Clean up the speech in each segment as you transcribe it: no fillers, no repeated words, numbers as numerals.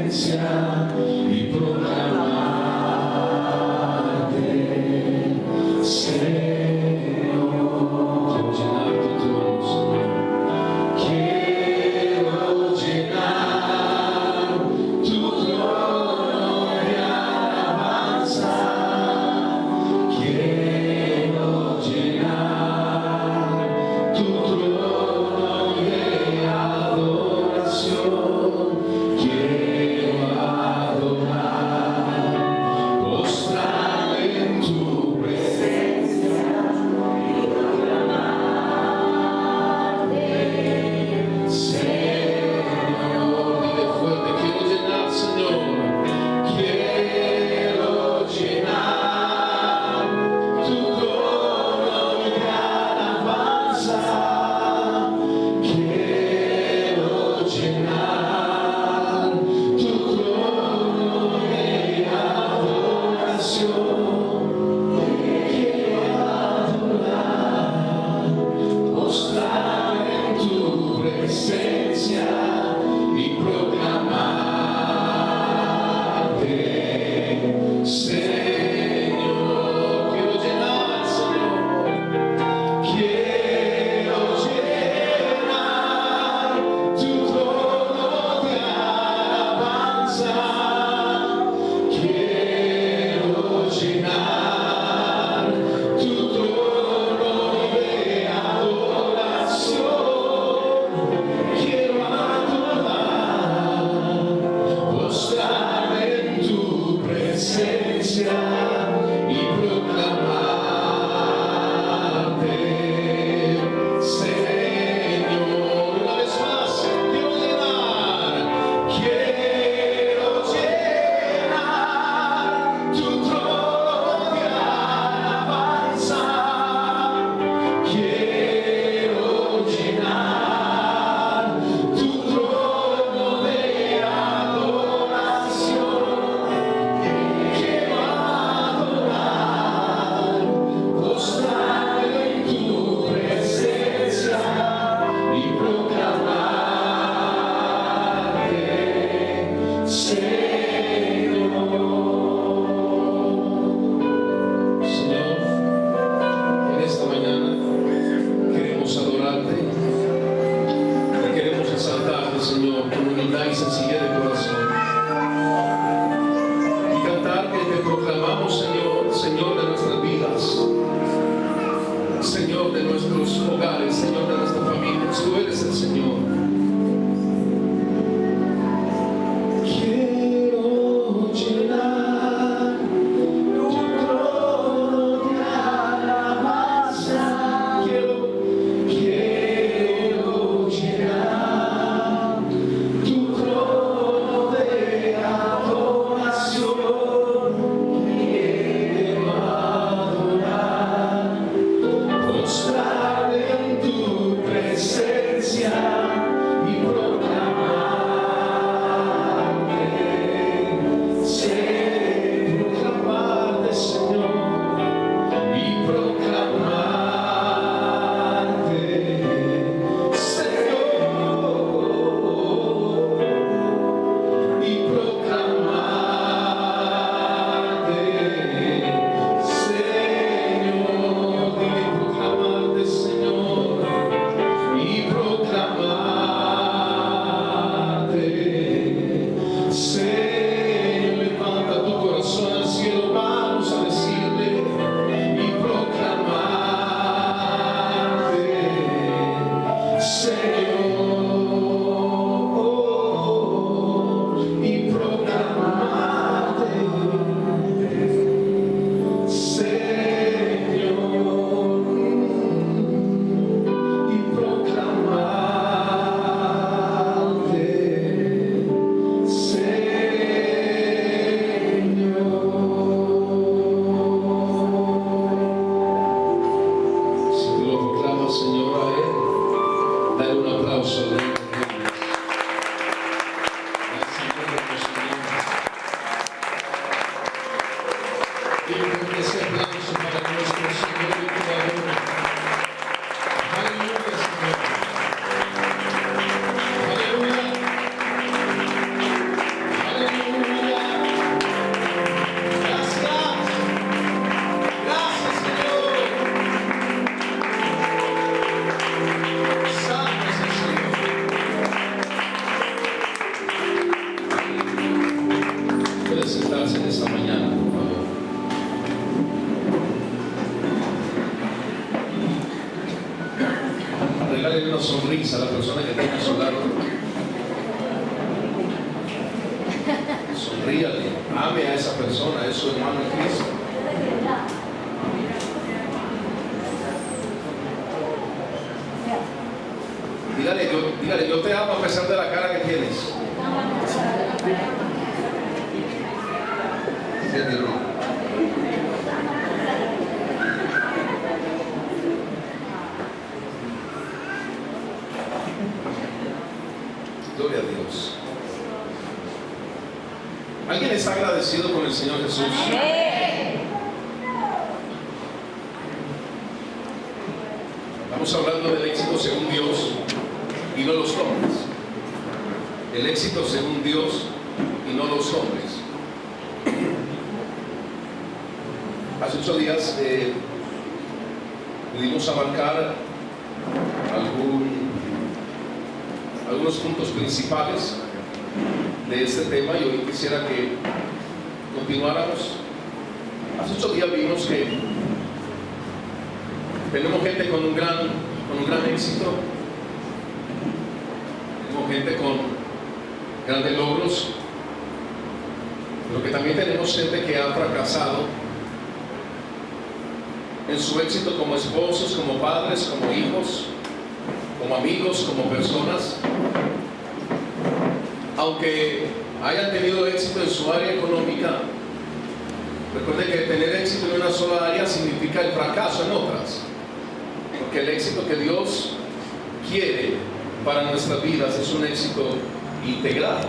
presencia y proclamarte, Señor. Quiero llenar tu trono, Señor. Quiero llenar tu trono de alabanza. Quiero llenar tu trono de adoración. Quiero adorar, postrarme en tu presencia y proclamarte, Señor. Dile fuerte, quiero llenar, Señor. Quiero llenar tu trono de alabanza. Quiero llenar tu trono de adoración. Quiero adorar, postrarme en tu presencia y proclamarte, Señor. Quiero llenar, Señor. Quiero llenar tu trono de alabanza. Quiero llenar tu trono de adoración. Quiero adorar, postrarme en tu presencia y proclamarte, Señor. Una vez más, quiero llenar tu trono de alabanza. Quiero llenar tu trono de adoración. Quiero adorar, postrarme en tu presencia y proclamarte, Señor. Señor, en esta mañana queremos adorarte y queremos exaltarte, Señor, con humildad y sencillez de corazón. Y cantar que te proclamamos, Señor, Señor de nuestras vidas, Señor de nuestros hogares, Señor de nuestras familias. Tú eres el Señor. Quiero llenar tu trono de alabanza. Quiero llenar tu trono de sentarse en esta mañana, por favor. Regálele una sonrisa a la persona que tiene a su lado. Sonríale, ame a esa persona, es su hermano en Cristo. Dígale, yo te amo a pesar de la cara que tienes. Gloria a Dios. ¿Alguien está agradecido con el Señor Jesús? Estamos hablando del éxito según Dios y no los hombres. El éxito según Dios y no los hombres. Hace 8 días pudimos abarcar algunos puntos principales de este tema y hoy quisiera que continuáramos. Hace 8 días vimos que tenemos gente con un gran éxito, tenemos gente con grandes logros, pero que también tenemos gente que ha fracasado en su éxito como esposos, como padres, como hijos, como amigos, como personas. Aunque hayan tenido éxito en su área económica, recuerden que tener éxito en una sola área significa el fracaso en otras, porque el éxito que Dios quiere para nuestras vidas es un éxito integral.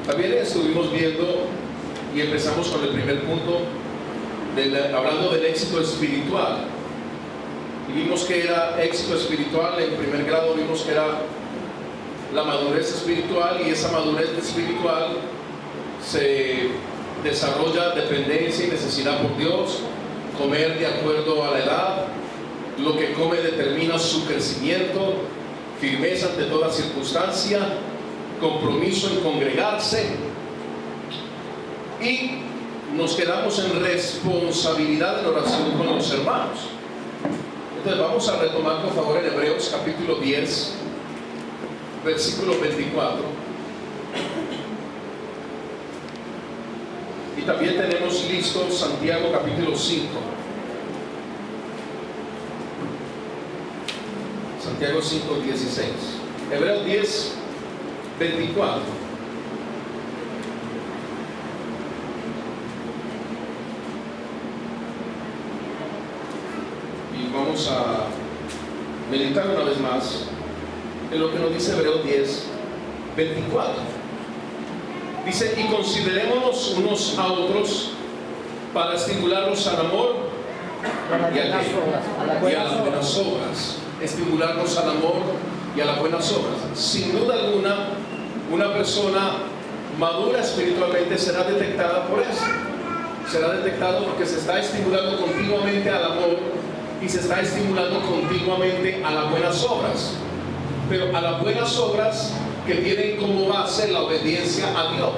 También estuvimos viendo y empezamos con el primer punto hablando del éxito espiritual, y vimos que era éxito espiritual. En primer grado vimos que era la madurez espiritual, y esa madurez espiritual se desarrolla dependencia y necesidad por Dios, comer de acuerdo a la edad, lo que come determina su crecimiento, firmeza ante toda circunstancia, compromiso en congregarse, y nos quedamos en responsabilidad en oración con los hermanos. Entonces vamos a retomar por favor en Hebreos capítulo 10, versículo 24. Y también tenemos listo Santiago capítulo 5. Santiago 5, 16. Hebreos 10, 24. Vamos a meditar una vez más en lo que nos dice Hebreos 10, 24. Dice: y considerémonos unos a otros para estimularnos al amor y a las buenas obras. Estimularnos al amor y a las buenas obras. Sin duda alguna, una persona madura espiritualmente será detectada por eso. Será detectado porque se está estimulando continuamente al amor y se está estimulando continuamente a las buenas obras, pero a las buenas obras que tienen como base la obediencia a Dios,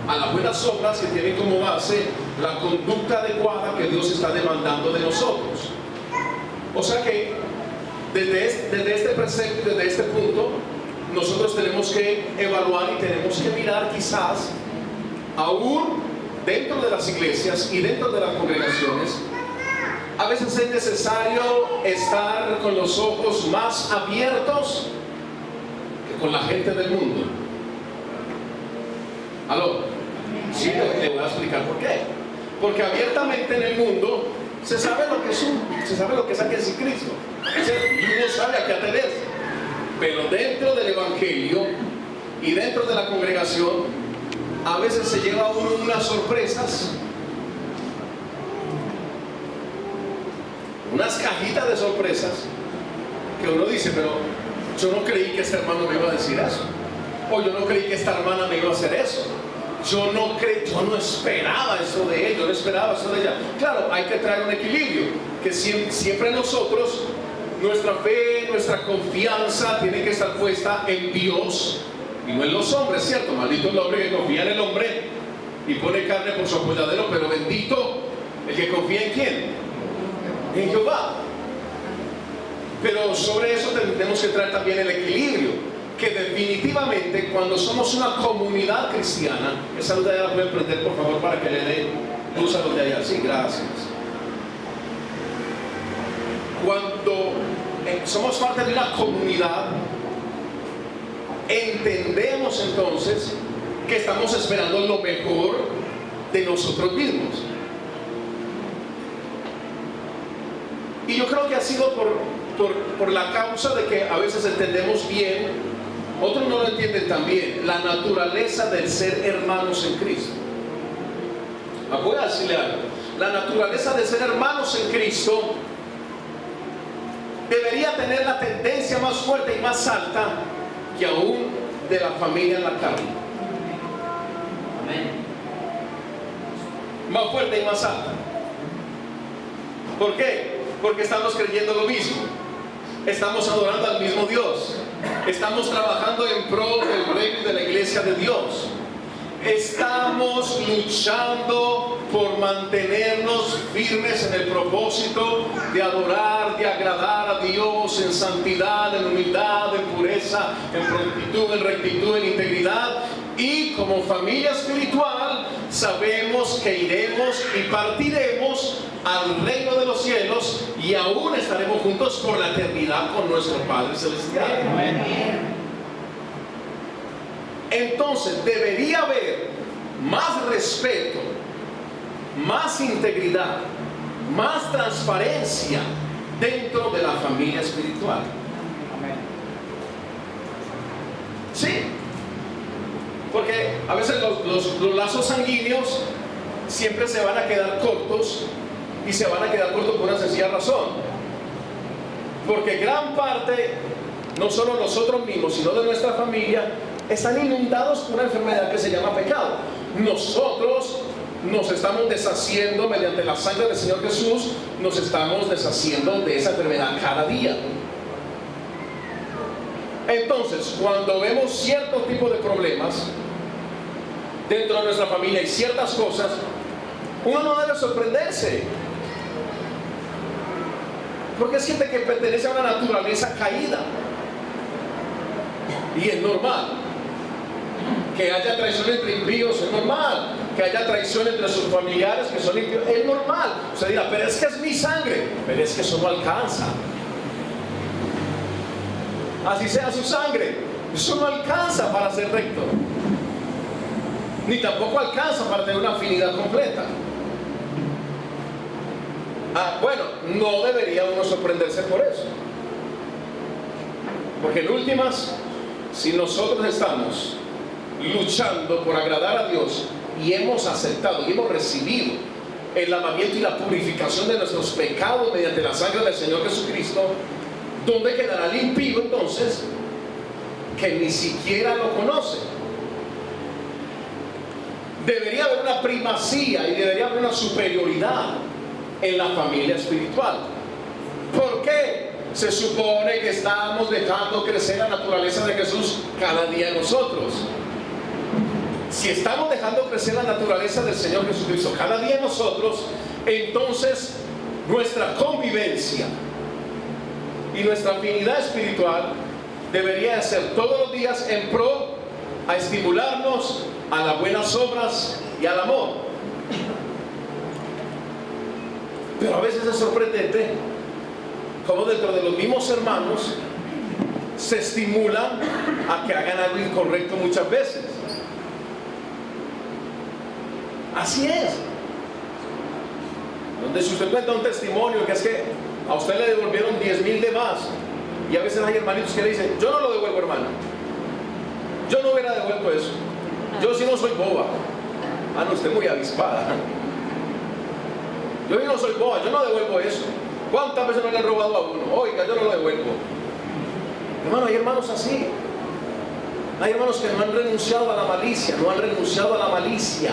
a las buenas obras que tienen como base la conducta adecuada que Dios está demandando de nosotros. O sea que desde este precepto, desde este punto, nosotros tenemos que evaluar y tenemos que mirar, quizás aún dentro de las iglesias y dentro de las congregaciones, a veces es necesario estar con los ojos más abiertos que con la gente del mundo. ¿Aló? Sí, te voy a explicar por qué. Porque abiertamente en el mundo se sabe lo que es aquí en Cristo. Uno sabe a qué atenerse. Pero dentro del Evangelio y dentro de la congregación, a veces se lleva uno unas sorpresas, unas cajitas de sorpresas que uno dice: pero yo no creí que este hermano me iba a decir eso, o yo no creí que esta hermana me iba a hacer eso, yo no esperaba eso de él, yo no esperaba eso de ella. Claro, hay que traer un equilibrio, que siempre nosotros, nuestra fe, nuestra confianza tiene que estar puesta en Dios y no en los hombres, ¿cierto? Maldito el hombre que confía en el hombre y pone carne por su apoyadero, pero bendito el que confía en ¿quién? En Jehová. Pero sobre eso tenemos que traer también el equilibrio, que definitivamente cuando somos una comunidad cristiana, esa luz de allá la pueden prender por favor para que le dé luz a los de allá. Sí, gracias. Cuando somos parte de una comunidad, entendemos entonces que estamos esperando lo mejor de nosotros mismos. Y yo creo que ha sido por la causa de que a veces entendemos bien, otros no lo entienden tan bien, la naturaleza del ser hermanos en Cristo. Voy a decirle algo. La naturaleza de ser hermanos en Cristo debería tener la tendencia más fuerte y más alta que aún de la familia en la carne. Amén. Más fuerte y más alta. ¿Por qué? Porque estamos creyendo lo mismo. Estamos adorando al mismo Dios. Estamos trabajando en pro del reino de la iglesia de Dios. Estamos luchando por mantenernos firmes en el propósito de adorar, de agradar a Dios en santidad, en humildad, en pureza, en prontitud, en rectitud, en integridad. Y como familia espiritual sabemos que iremos y partiremos al reino de los cielos y aún estaremos juntos por la eternidad con nuestro Padre Celestial. Amén. Entonces debería haber más respeto, más integridad, más transparencia dentro de la familia espiritual. Sí, porque a veces los lazos sanguíneos siempre se van a quedar cortos, y se van a quedar cortos por una sencilla razón, porque gran parte, no solo nosotros mismos, sino de nuestra familia, están inundados por una enfermedad que se llama pecado. Nosotros nos estamos deshaciendo mediante la sangre del Señor Jesús, nos estamos deshaciendo de esa enfermedad cada día. Entonces, cuando vemos cierto tipo de problemas dentro de nuestra familia y ciertas cosas, uno no debe sorprenderse, porque es gente que pertenece a una naturaleza caída y es normal. Que haya traición entre impíos es normal. Que haya traición entre sus familiares que son impíos es normal. Usted dirá, pero es que es mi sangre. Pero es que eso no alcanza. Así sea su sangre, eso no alcanza para ser recto. Ni tampoco alcanza para tener una afinidad completa. Bueno, no debería uno sorprenderse por eso. Porque en últimas, si nosotros estamos luchando por agradar a Dios y hemos aceptado y hemos recibido el lavamiento y la purificación de nuestros pecados mediante la sangre del Señor Jesucristo, ¿dónde quedará el impío entonces que ni siquiera lo conoce? Debería haber una primacía y debería haber una superioridad en la familia espiritual. ¿Por qué? Se supone que estamos dejando crecer la naturaleza de Jesús cada día en nosotros. Si estamos dejando crecer la naturaleza del Señor Jesucristo cada día en nosotros, entonces nuestra convivencia y nuestra afinidad espiritual debería ser todos los días en pro a estimularnos a las buenas obras y al amor. Pero a veces es sorprendente como dentro de los mismos hermanos se estimulan a que hagan algo incorrecto muchas veces. Así es. Donde si usted cuenta un testimonio que es que a usted le devolvieron 10,000 de más, y a veces hay hermanitos que le dicen, yo no lo devuelvo, hermano, yo no hubiera devuelto eso, yo sí no soy boba. No, usted es muy avispada. Yo no soy boba, yo no devuelvo eso. ¿Cuántas veces no le han robado a uno? Oiga, yo no lo devuelvo. Hermano, hay hermanos así. Hay hermanos que no han renunciado a la malicia, no han renunciado a la malicia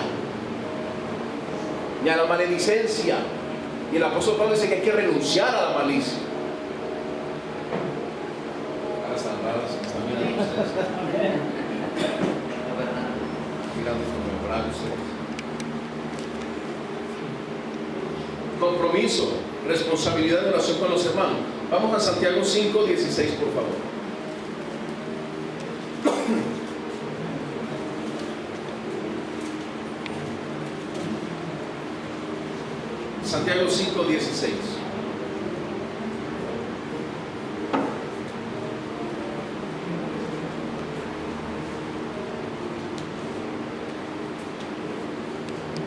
ni a la maledicencia. Y el apóstol Pablo dice que hay que renunciar a la malicia. Ahora están raras, están mirando ustedes. ustedes. Compromiso, responsabilidad de oración con los hermanos. Vamos a Santiago 5:16, por favor. Santiago 5:16.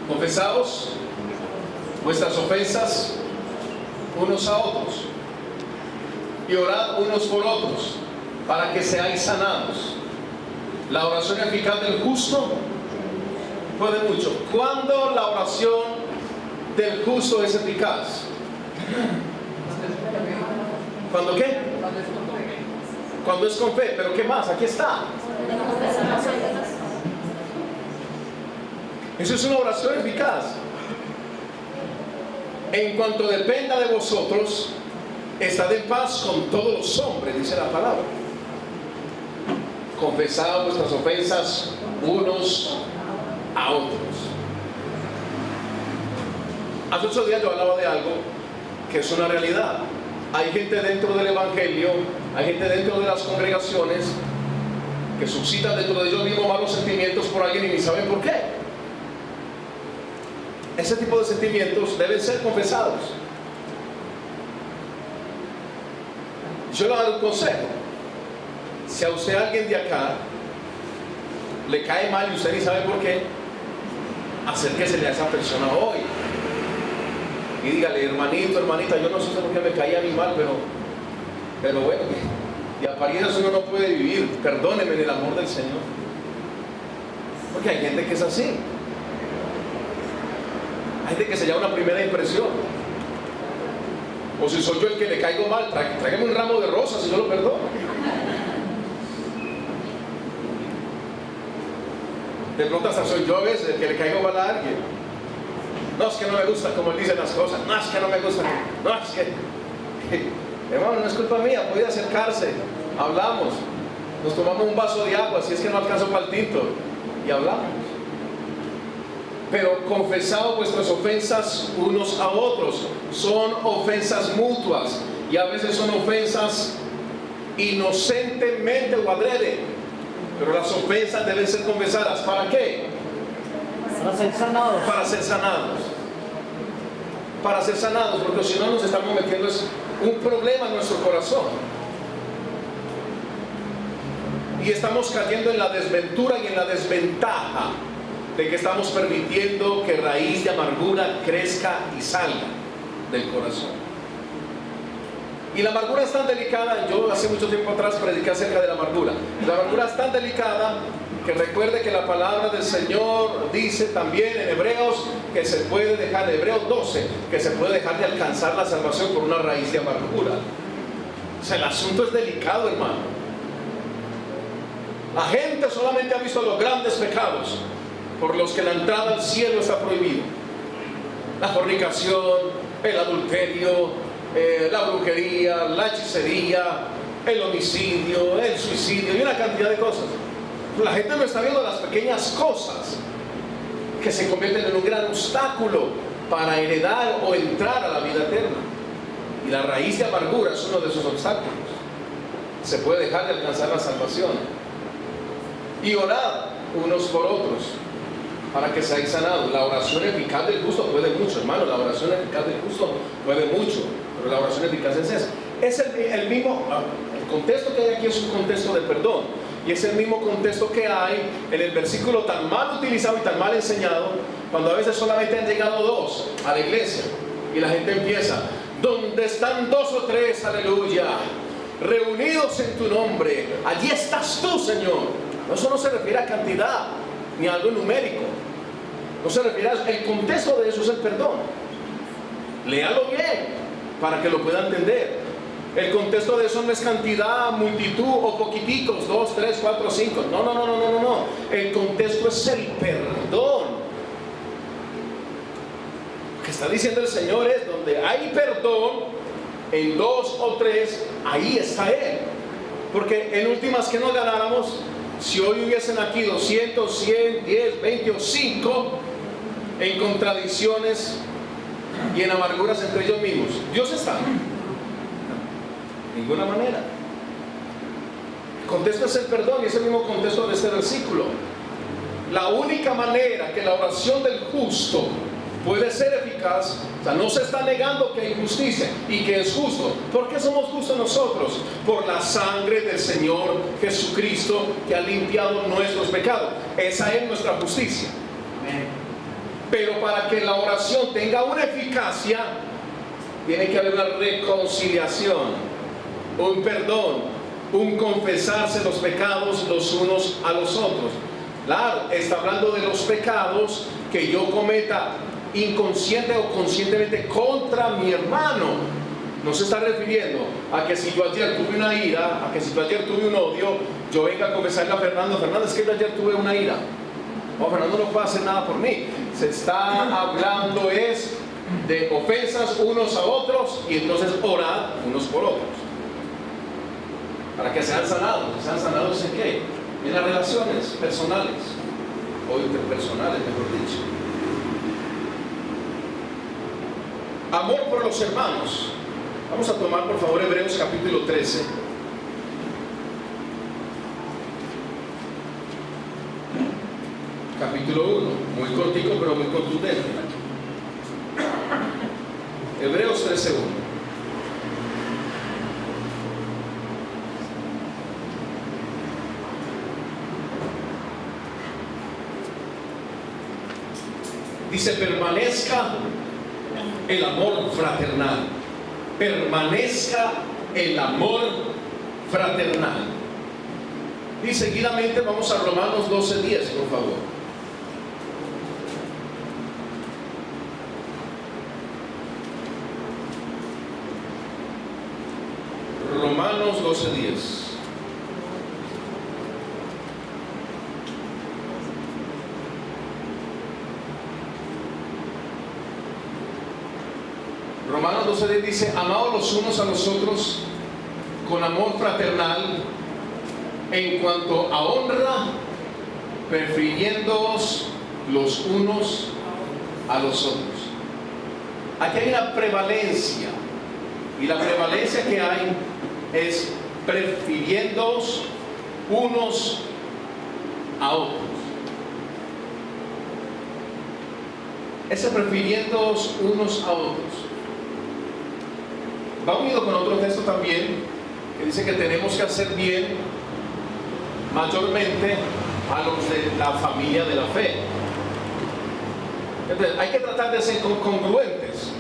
Confesaos vuestras ofensas unos a otros y orad unos por otros para que seáis sanados. La oración eficaz del justo puede mucho. ¿Cuándo la oración del justo es eficaz? ¿Cuándo qué? Cuando es con fe. ¿Pero qué más? Aquí está. Eso es una oración eficaz. En cuanto dependa de vosotros, estad en paz con todos los hombres, dice la palabra. Confesad vuestras ofensas unos a otros. Hace 8 días yo hablaba de algo que es una realidad. Hay gente dentro del evangelio, hay gente dentro de las congregaciones que suscitan dentro de ellos mismos malos sentimientos por alguien y ni saben por qué. Ese tipo de sentimientos deben ser confesados. Yo le voy a dar un consejo. Si a usted alguien de acá le cae mal y usted ni sabe por qué, acérquesele a esa persona hoy y dígale: hermanito, hermanita, yo no sé por qué me caía a mí mal, pero bueno, de apariencias uno no puede vivir. Perdóneme en el amor del Señor. Porque hay gente que es así. Hay gente que se lleva una primera impresión. O si soy yo el que le caigo mal, tráigame un ramo de rosas y yo lo perdono. De pronto hasta soy yo a veces el que le caigo mal a alguien. No, es que no me gusta como él dice las cosas. No, es que no me gusta. No, es que... hermano, no es culpa mía, puede acercarse. Hablamos. Nos tomamos un vaso de agua, si es que no alcanzo para el tinto. Y hablamos. Pero confesad vuestras ofensas unos a otros. Son ofensas mutuas y a veces son ofensas inocentemente o adrede. Pero las ofensas deben ser confesadas. ¿Para qué? Para ser sanados. Para ser sanados. Para ser sanados, porque si no nos estamos metiendo un problema en nuestro corazón. Y estamos cayendo en la desventura y en la desventaja de que estamos permitiendo que raíz de amargura crezca y salga del corazón. Y la amargura es tan delicada. Yo hace mucho tiempo atrás prediqué acerca de la amargura. La amargura es tan delicada que recuerde que la palabra del Señor dice también en Hebreos que se puede dejar, Hebreos 12, que se puede dejar de alcanzar la salvación por una raíz de amargura. O sea, el asunto es delicado, hermano. La gente solamente ha visto los grandes pecados por los que la entrada al cielo está prohibida: la fornicación, el adulterio, la brujería, la hechicería, el homicidio, el suicidio y una cantidad de cosas. La gente no está viendo las pequeñas cosas que se convierten en un gran obstáculo para heredar o entrar a la vida eterna. Y la raíz de amargura es uno de esos obstáculos. Se puede dejar de alcanzar la salvación. Y orad unos por otros para que seáis sanados. La oración eficaz del justo puede mucho, hermano. La oración eficaz del justo puede mucho, pero la oración eficaz es esa. Es el mismo, el contexto que hay aquí es un contexto de perdón. Y es el mismo contexto que hay en el versículo tan mal utilizado y tan mal enseñado, cuando a veces solamente han llegado 2 a la iglesia y la gente empieza: donde están 2 o 3, aleluya, reunidos en tu nombre, allí estás tú, Señor. Eso no se refiere a cantidad ni a algo numérico. No se refiere a... El contexto de eso es el perdón. Léalo bien para que lo pueda entender. El contexto de eso no es cantidad, multitud o poquititos, 2, 3, 4, 5. No. El contexto es el perdón. Lo que está diciendo el Señor es: donde hay perdón, en 2 o 3, ahí está Él. Porque en últimas, que nos ganáramos si si hoy hubiesen aquí 200, 100, 10, 20 o 5 en contradicciones y en amarguras entre ellos mismos, ¿Dios está? De ninguna manera. El contexto es el perdón, y es el mismo contexto de este versículo. La única manera que la oración del justo puede ser eficaz, o sea, no se está negando que hay justicia y que es justo. ¿Por qué somos justos nosotros? Por la sangre del Señor Jesucristo, que ha limpiado nuestros pecados. Esa es nuestra justicia. Pero para que la oración tenga una eficacia, tiene que haber una reconciliación, un perdón, un confesarse los pecados los unos a los otros. Claro, está hablando de los pecados que yo cometa inconsciente o conscientemente contra mi hermano. No se está refiriendo a que si yo ayer tuve una ira, a que si yo ayer tuve un odio, yo venga a confesarle a Fernando, es que yo ayer tuve una ira. No, Fernando no puede hacer nada por mí. Se está hablando es de ofensas unos a otros, y entonces orad unos por otros para que sean sanados. ¿Sean sanados en qué? En las relaciones personales o interpersonales, mejor dicho. Amor por los hermanos. Vamos a tomar por favor Hebreos capítulo 13. Capítulo 1, muy cortico pero muy contundente. Hebreos 13:1. Dice: permanezca el amor fraternal. Permanezca el amor fraternal. Y seguidamente vamos a Romanos 12:10, por favor. Romanos 12:10. Romanos 12:10 dice: amaos los unos a los otros con amor fraternal, en cuanto a honra, prefiriéndoos los unos a los otros. Aquí hay una prevalencia, y la prevalencia que hay es prefiriéndoos unos a otros. Ese prefiriéndoos unos a otros va unido con otro texto también, que dice que tenemos que hacer bien mayormente a los de la familia de la fe. Entonces, hay que tratar de ser congruentes,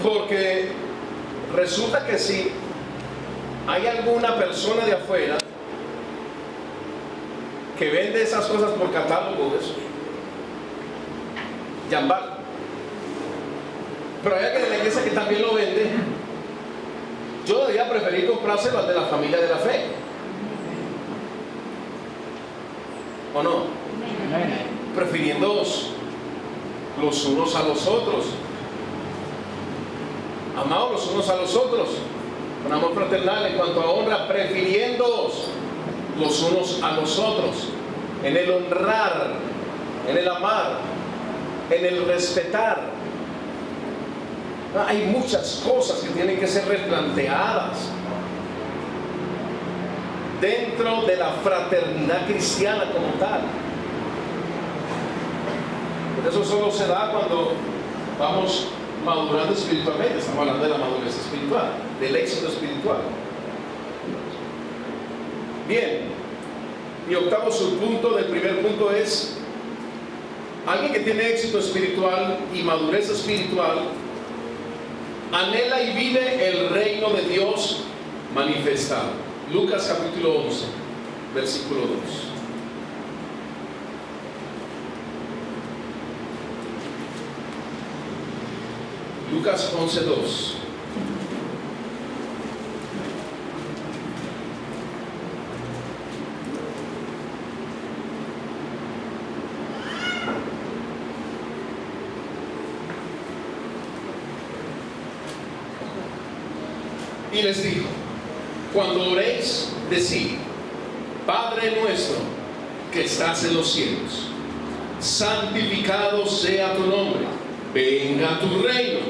porque resulta que si hay alguna persona de afuera que vende esas cosas por catálogo, eso, Jambal, pero hay alguien en la iglesia que también lo vende, yo debería preferir comprárselo al de la familia de la fe, ¿o no? Prefiriéndoos los unos a los otros, amaos los unos a los otros con amor fraternal, en cuanto a honra, prefiriéndoos los unos a los otros, en el honrar, en el amar, en el respetar. Hay muchas cosas que tienen que ser replanteadas dentro de la fraternidad cristiana como tal. Pero eso solo se da cuando vamos madurando espiritualmente. Estamos hablando de la madurez espiritual, del éxito espiritual. Bien, mi octavo subpunto del primer punto es: alguien que tiene éxito espiritual y madurez espiritual anhela y vive el reino de Dios manifestado. Lucas capítulo 11, versículo 2. Lucas 11:2. Y les dijo: cuando oréis, decid: Padre nuestro que estás en los cielos, santificado sea tu nombre, venga tu reino,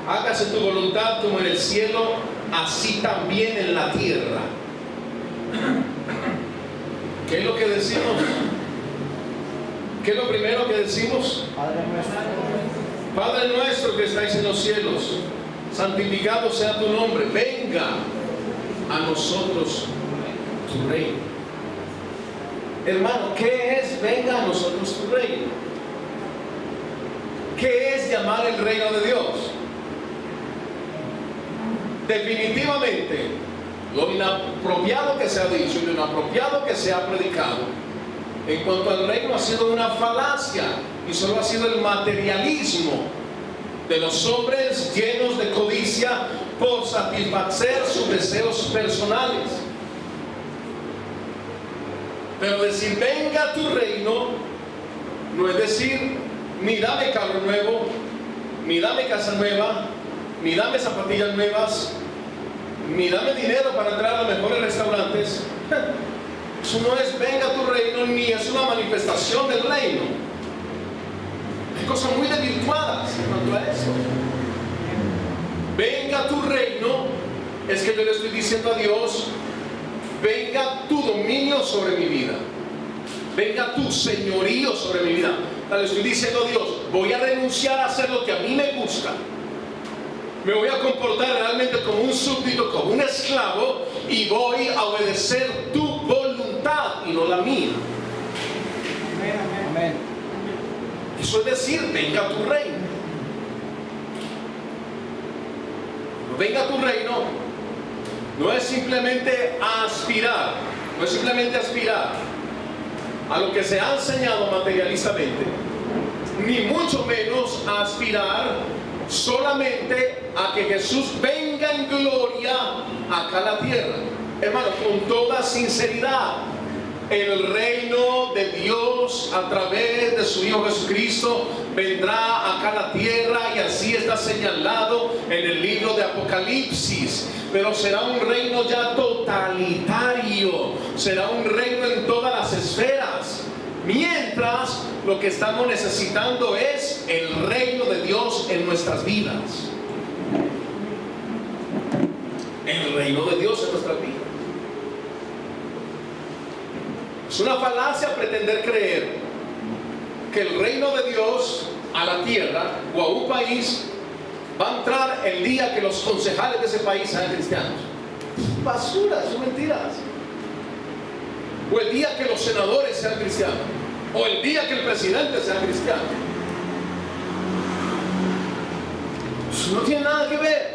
hágase tu voluntad como en el cielo, así también en la tierra. ¿Qué es lo que decimos? ¿Qué es lo primero que decimos? Padre nuestro que estáis en los cielos, santificado sea tu nombre, venga a nosotros tu reino. Hermano, ¿qué es venga a nosotros tu reino? ¿Qué es llamar el reino de Dios? Definitivamente, lo inapropiado que se ha dicho y lo inapropiado que se ha predicado en cuanto al reino ha sido una falacia y solo ha sido el materialismo de los hombres llenos de codicia por satisfacer sus deseos personales. Pero decir venga tu reino no es decir ni dame carro nuevo, ni dame casa nueva, ni dame zapatillas nuevas, ni dame dinero para entrar a los mejores restaurantes. Eso no es venga tu reino, ni es una manifestación del reino. Hay cosas muy desvirtuadas en cuanto a eso. Venga tu reino es que yo le estoy diciendo a Dios, venga tu dominio sobre mi vida, venga tu señorío sobre mi vida. Le estoy diciendo a Dios, voy a renunciar a hacer lo que a mí me gusta, me voy a comportar realmente como un súbdito, como un esclavo, y voy a obedecer tu voluntad y no la mía. Amén. Eso es decir, venga tu reino. Venga tu reino no es simplemente aspirar, no es simplemente aspirar a lo que se ha enseñado materialistamente, ni mucho menos aspirar solamente a que Jesús venga en gloria acá a la tierra. Hermano, con toda sinceridad, el reino de Dios a través de su Hijo Jesucristo vendrá acá a la tierra, y así está señalado en el libro de Apocalipsis. Pero será un reino ya totalitario, será un reino en todas las esferas. Mientras lo que estamos necesitando es el reino de Dios en nuestras vidas. El reino de Dios en nuestras vidas. Es una falacia pretender creer que el reino de Dios a la tierra o a un país va a entrar el día que los concejales de ese país sean cristianos. Basura, son mentiras. O el día que los senadores sean cristianos, o el día que el presidente sea cristiano. Eso no tiene nada que ver.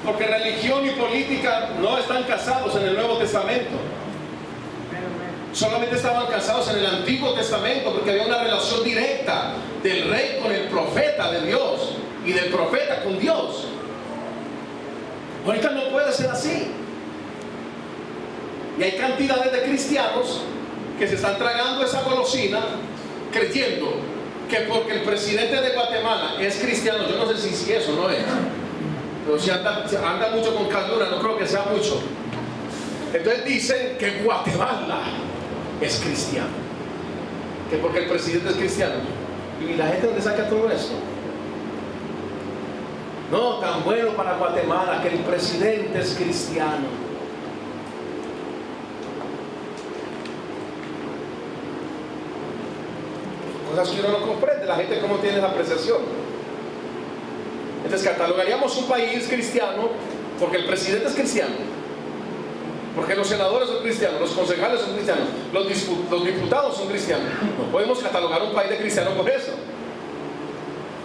Porque religión y política no están casados en el Nuevo Testamento. Solamente estaban casados en el Antiguo Testamento, porque había una relación directa del rey con el profeta de Dios y del profeta con Dios. Ahorita no puede ser así. Y hay cantidades de cristianos que se están tragando esa golosina creyendo que porque el presidente de Guatemala es cristiano, yo no sé si eso no es, pero si anda mucho con candura, no creo que sea mucho. Entonces dicen que Guatemala es cristiano, que porque el presidente es cristiano. ¿Y la gente dónde saca todo eso? No, tan bueno para Guatemala que el presidente es cristiano. Cosas que uno no comprende, la gente cómo tiene esa apreciación. Entonces catalogaríamos un país cristiano porque el presidente es cristiano, porque los senadores son cristianos, los concejales son cristianos, los diputados son cristianos. No podemos catalogar un país de cristiano por eso.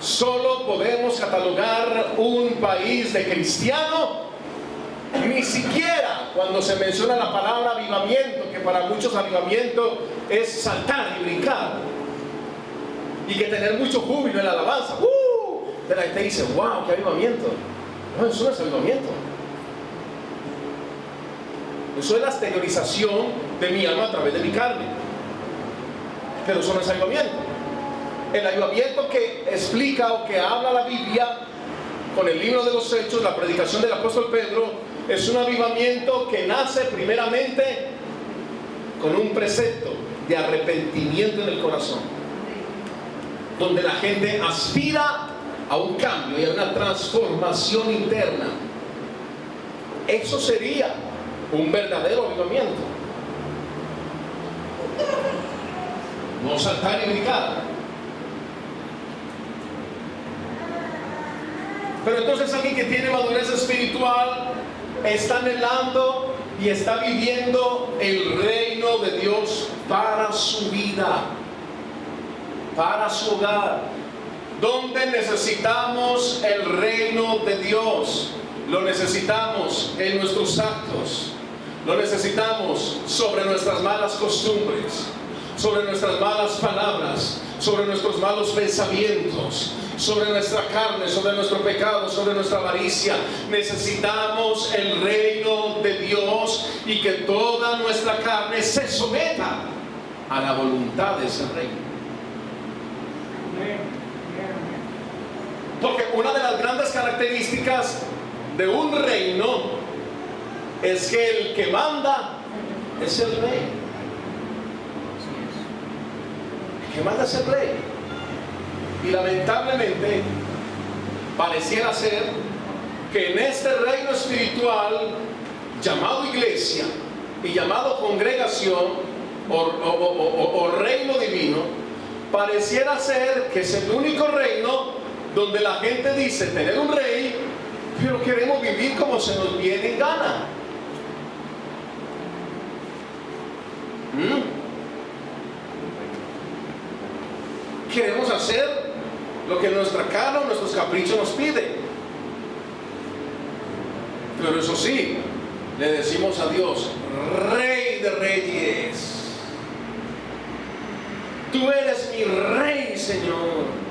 Solo podemos catalogar un país de cristiano, ni siquiera cuando se menciona la palabra avivamiento, que para muchos avivamiento es saltar y brincar y que tener mucho júbilo en la alabanza. La gente dice, wow, qué avivamiento. No, eso no es avivamiento. Eso es la exteriorización de mi alma a través de mi carne. Pero eso no es avivamiento. El avivamiento que explica o que habla la Biblia con el libro de los Hechos, la predicación del apóstol Pedro, es un avivamiento que nace primeramente con un precepto de arrepentimiento en el corazón, donde la gente aspira a un cambio y a una transformación interna. Eso sería un verdadero avivamiento. No saltar y brincar. Pero entonces alguien que tiene madurez espiritual está anhelando y está viviendo el reino de Dios para su vida, para su hogar. ¿Dónde necesitamos el reino de Dios? Lo necesitamos en nuestros actos. Lo necesitamos sobre nuestras malas costumbres, sobre nuestras malas palabras, sobre nuestros malos pensamientos, sobre nuestra carne, sobre nuestro pecado, sobre nuestra avaricia. Necesitamos el reino de Dios y que toda nuestra carne se someta a la voluntad de ese reino. Porque una de las grandes características de un reino es que el que manda es el rey. El que manda es el rey. Y lamentablemente pareciera ser que en este reino espiritual llamado iglesia y llamado congregación o reino divino, pareciera ser que es el único reino donde la gente dice tener un rey, pero queremos vivir como se nos viene en gana. Queremos hacer lo que nuestra carne o nuestros caprichos nos piden. Pero eso sí, le decimos a Dios, Rey de Reyes, tú eres mi Rey, Señor.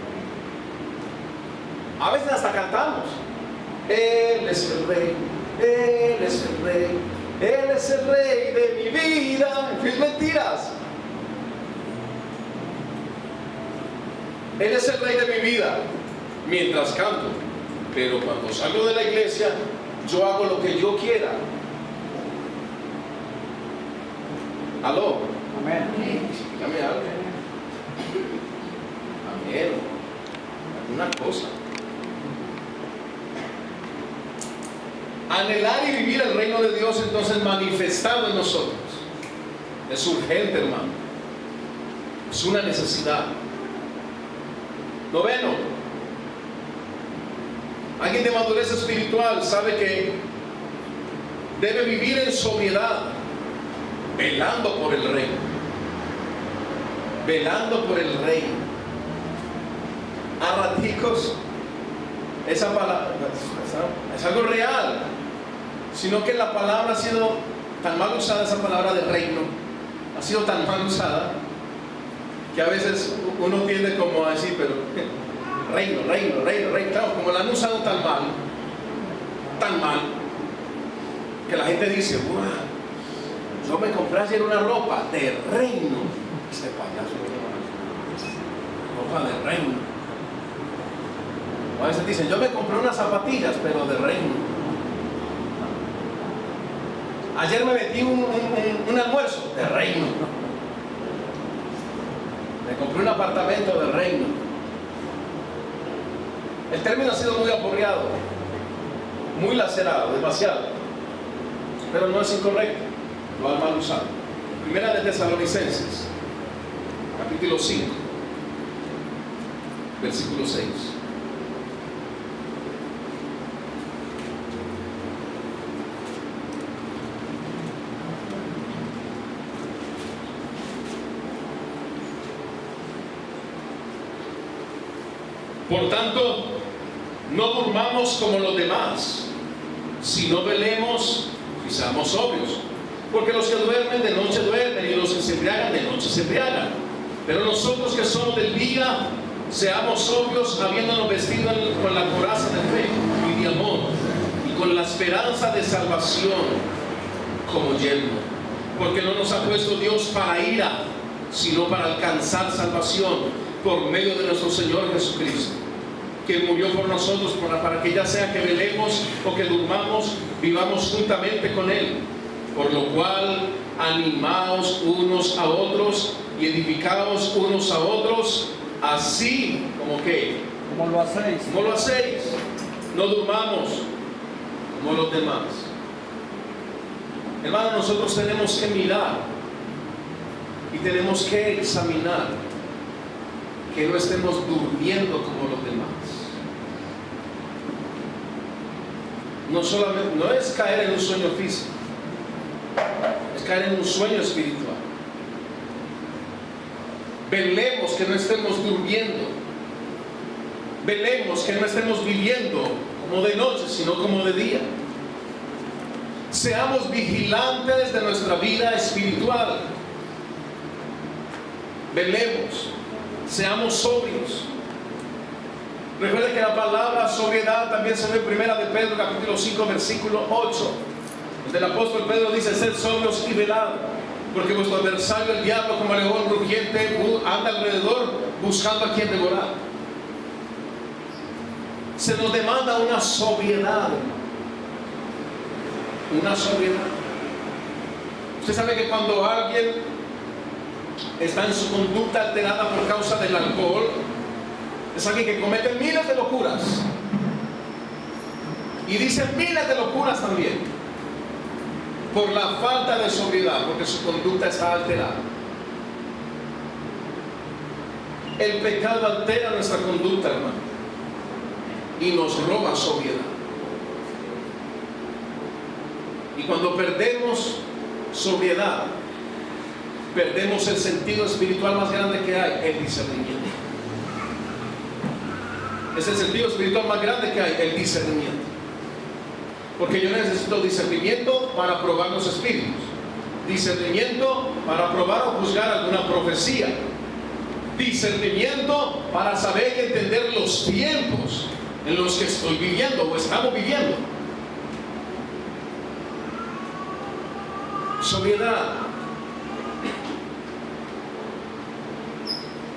A veces hasta cantamos, Él es el Rey, Él es el Rey, Él es el Rey de mi vida. Es mentiras. Él es el Rey de mi vida mientras canto, pero cuando salgo de la iglesia yo hago lo que yo quiera. ¿Aló? Amén. Dígame algo. Amén. Alguna cosa. Anhelar y vivir el reino de Dios entonces manifestado en nosotros es urgente, hermano. Es una necesidad. Noveno, alguien de madurez espiritual sabe que debe vivir en sobriedad, velando por el reino, velando por el reino. A raticos, esa palabra es algo real, sino que la palabra ha sido tan mal usada, esa palabra de reino ha sido tan mal usada que a veces uno tiende como a decir, pero reino, claro, como la han usado tan mal, que la gente dice, ¡guau! Yo me compré ayer una ropa de reino. Este payaso, ropa de reino. O a veces dicen, yo me compré unas zapatillas, pero de reino. Ayer me metí un almuerzo de reino. Me compré un apartamento de reino. El término ha sido muy aporreado, muy lacerado, demasiado. Pero no es incorrecto, lo han mal usado. Primera de Tesalonicenses, capítulo 5, versículo 6. Por tanto, no durmamos como los demás, sino velemos y seamos sobrios. Porque los que duermen de noche duermen, y los que se embriagan de noche se embriagan. Pero nosotros que somos del día, seamos sobrios, habiéndonos vestido con la coraza de fe y de amor, y con la esperanza de salvación como yelmo. Porque no nos ha puesto Dios para ira, sino para alcanzar salvación por medio de nuestro Señor Jesucristo, que murió por nosotros, para que ya sea que velemos o que durmamos, vivamos juntamente con Él. Por lo cual, animaos unos a otros y edificaos unos a otros, así como que, ¿Cómo lo hacéis? como lo hacéis. No durmamos como los demás. Hermano, nosotros tenemos que mirar y tenemos que examinar que no estemos durmiendo como los demás. No es caer en un sueño físico, es caer en un sueño espiritual. Velemos que no estemos durmiendo. Velemos que no estemos viviendo como de noche, sino como de día. Seamos vigilantes de nuestra vida espiritual. Velemos, seamos sobrios. Recuerde que la palabra sobriedad también se ve en 1 de Pedro capítulo 5 versículo 8, donde el apóstol Pedro dice: sed sobrios y velad, porque vuestro adversario el diablo, como león rugiente, anda alrededor buscando a quien devorar. Se nos demanda una sobriedad. Una sobriedad. Usted sabe que cuando alguien está en su conducta alterada por causa del alcohol, es alguien que comete miles de locuras y dice miles de locuras también por la falta de sobriedad, porque su conducta está alterada. El pecado altera nuestra conducta, hermano, y nos roba sobriedad. Y cuando perdemos sobriedad, perdemos el sentido espiritual más grande que hay, el discernimiento. Es el sentido espiritual más grande que hay, el discernimiento. Porque yo necesito discernimiento para probar los espíritus, discernimiento para probar o juzgar alguna profecía, discernimiento para saber y entender los tiempos en los que estoy viviendo o estamos viviendo. Sobriedad.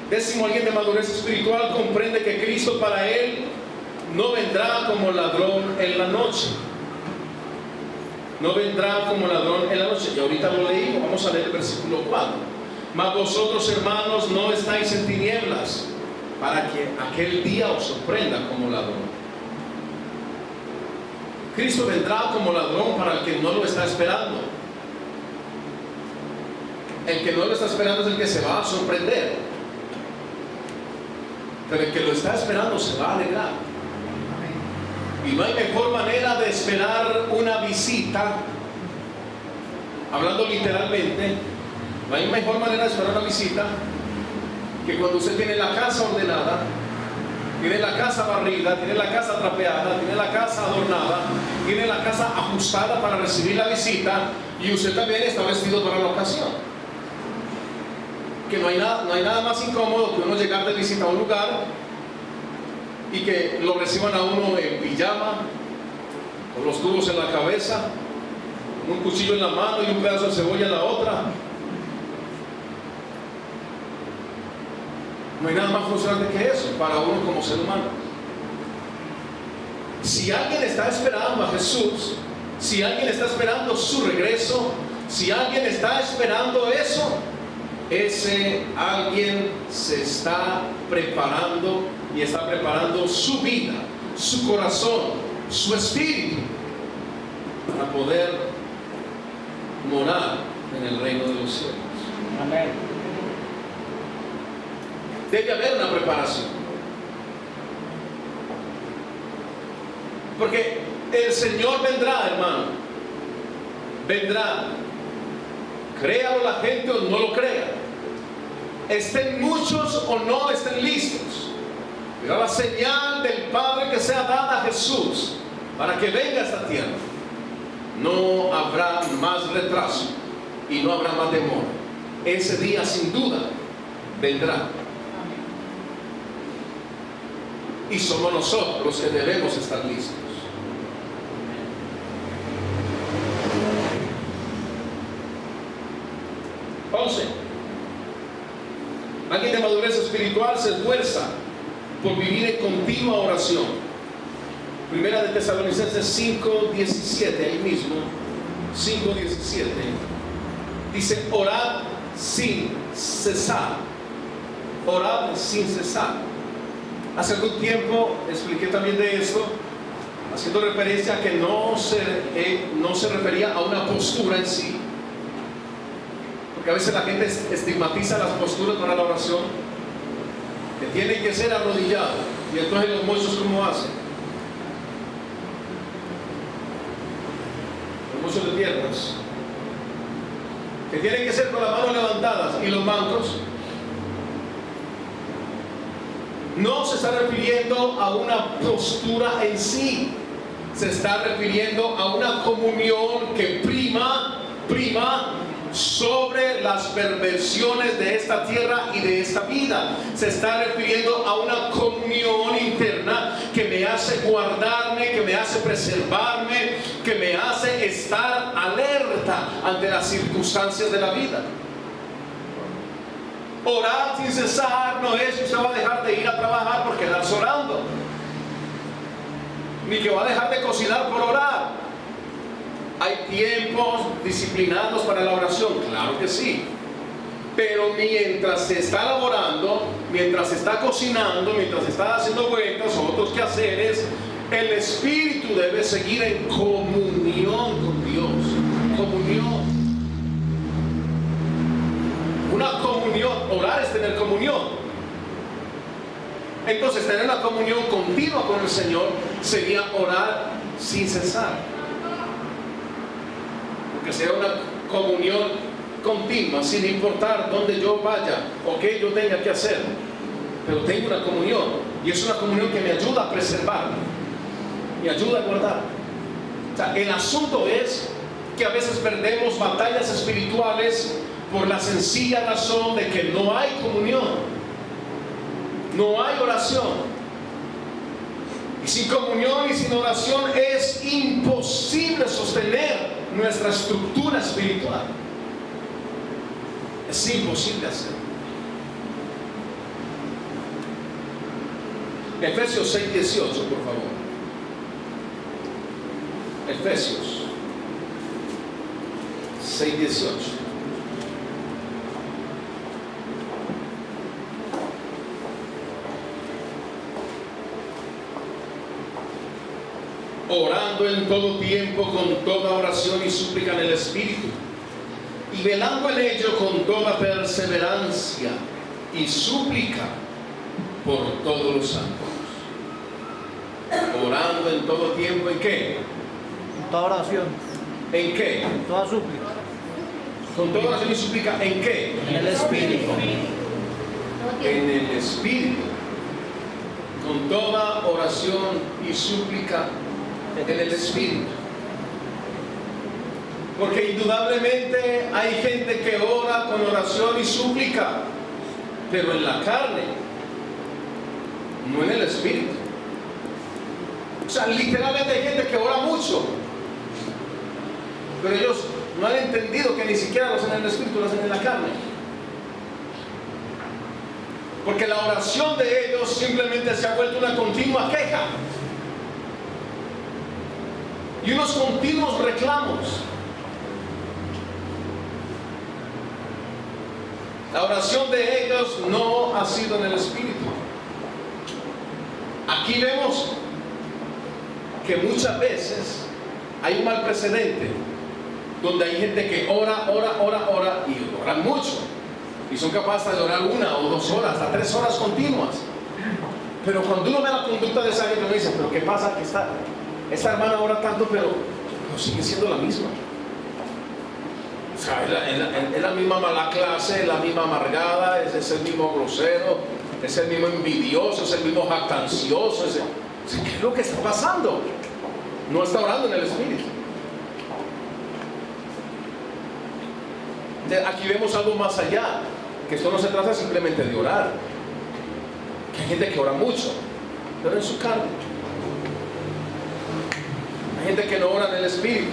Décimo, alguien de madurez espiritual comprende que Cristo para él no vendrá como ladrón en la noche. No vendrá como ladrón en la noche. Y ahorita lo leímos, vamos a leer el versículo 4. Mas vosotros, hermanos, no estáis en tinieblas, para que aquel día os sorprenda como ladrón. Cristo vendrá como ladrón para el que no lo está esperando. El que no lo está esperando es el que se va a sorprender. Pero el que lo está esperando se va a alegrar. Y no hay mejor manera de esperar una visita, hablando literalmente, no hay mejor manera de esperar una visita que cuando usted tiene la casa ordenada, tiene la casa barrida, tiene la casa trapeada, tiene la casa adornada, tiene la casa ajustada para recibir la visita, y usted también está vestido para la ocasión. Que no hay nada más incómodo que uno llegar de visita a un lugar y que lo reciban a uno en pijama, con los tubos en la cabeza, un cuchillo en la mano y un pedazo de cebolla en la otra. No hay nada más frustrante que eso para uno como ser humano. Si alguien está esperando a Jesús, si alguien está esperando su regreso, si alguien está esperando eso, ese alguien se está preparando y está preparando su vida, su corazón, su espíritu para poder morar en el reino de los cielos. Amén. Debe haber una preparación, porque el Señor vendrá, hermano, vendrá. Créalo la gente o no lo crea, estén muchos o no estén listos, pero la señal del Padre que sea dada a Jesús para que venga a esta tierra, no habrá más retraso y no habrá más demora. Ese día sin duda vendrá, y somos nosotros los que debemos estar listos. Alguien de madurez espiritual se esfuerza por vivir en continua oración. Primera de Tesalonicenses 5:17, ahí mismo, 5:17, dice: orad sin cesar. Orad sin cesar. Hace algún tiempo expliqué también de esto, haciendo referencia a que no se refería a una postura en sí, porque a veces la gente estigmatiza las posturas para la oración, que tiene que ser arrodillado, y entonces los muchos, ¿cómo hacen? Los muchos de piernas, que tienen que ser con las manos levantadas, y los mancos. No se está refiriendo a una postura en sí, se está refiriendo a una comunión que prima sobre las perversiones de esta tierra y de esta vida. Se está refiriendo a una comunión interna que me hace guardarme, que me hace preservarme, que me hace estar alerta ante las circunstancias de la vida. Orar sin cesar no es que usted va a dejar de ir a trabajar por quedarse orando, ni que va a dejar de cocinar por orar. Hay tiempos disciplinados para la oración, claro que sí, pero mientras se está laborando, mientras se está cocinando, mientras se está haciendo vueltas o otros quehaceres, el espíritu debe seguir en comunión con Dios. Comunión. Una comunión, orar es tener comunión. Entonces, tener una comunión continua con el Señor sería orar sin cesar. Porque sería una comunión continua, sin importar dónde yo vaya o qué yo tenga que hacer. Pero tengo una comunión, y es una comunión que me ayuda a preservarme, me ayuda a guardar. O sea, el asunto es que a veces perdemos batallas espirituales por la sencilla razón de que no hay comunión, no hay oración. Y sin comunión y sin oración es imposible sostener nuestra estructura espiritual. Es imposible hacerlo. Efesios 6:18, por favor. Efesios 6:18. Orando en todo tiempo con toda oración y súplica en el Espíritu, y velando en ello con toda perseverancia y súplica por todos los santos. Orando en todo tiempo, ¿en qué? En toda oración. ¿En qué? En toda súplica. Con toda oración y súplica, ¿en qué? En el Espíritu. En el Espíritu. Con toda oración y súplica en el Espíritu. Porque indudablemente hay gente que ora con oración y súplica, pero en la carne, no en el Espíritu. O sea, literalmente hay gente que ora mucho, pero ellos no han entendido que ni siquiera lo hacen en el Espíritu, lo hacen en la carne. Porque la oración de ellos simplemente se ha vuelto una continua queja y unos continuos reclamos. La oración de ellos no ha sido en el Espíritu. Aquí vemos que muchas veces hay un mal precedente donde hay gente que ora y oran mucho, y son capaces de orar 1 o 2 horas, hasta 3 horas continuas. Pero cuando uno ve la conducta de esa gente, uno dice: pero ¿qué pasa? Que esta hermana ora tanto, pero sigue siendo la misma. O sea, es la misma mala clase, es la misma amargada, es el mismo grosero, es el mismo envidioso, es el mismo jactancioso. ¿Qué es lo que está pasando? No está orando en el Espíritu. Aquí vemos algo más allá, que esto no se trata simplemente de orar. Que hay gente que ora mucho, pero en su carne. Hay gente que no ora en el Espíritu.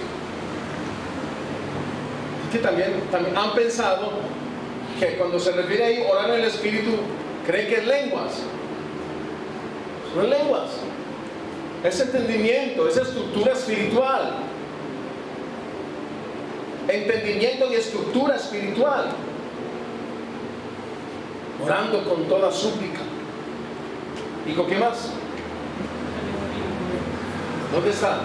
Que también han pensado que cuando se refiere ahí orar en el Espíritu, creen que es lenguas. no en lenguas. Es entendimiento, es estructura espiritual. Entendimiento y estructura espiritual. Orando con toda súplica. ¿Y con qué más? ¿Dónde está?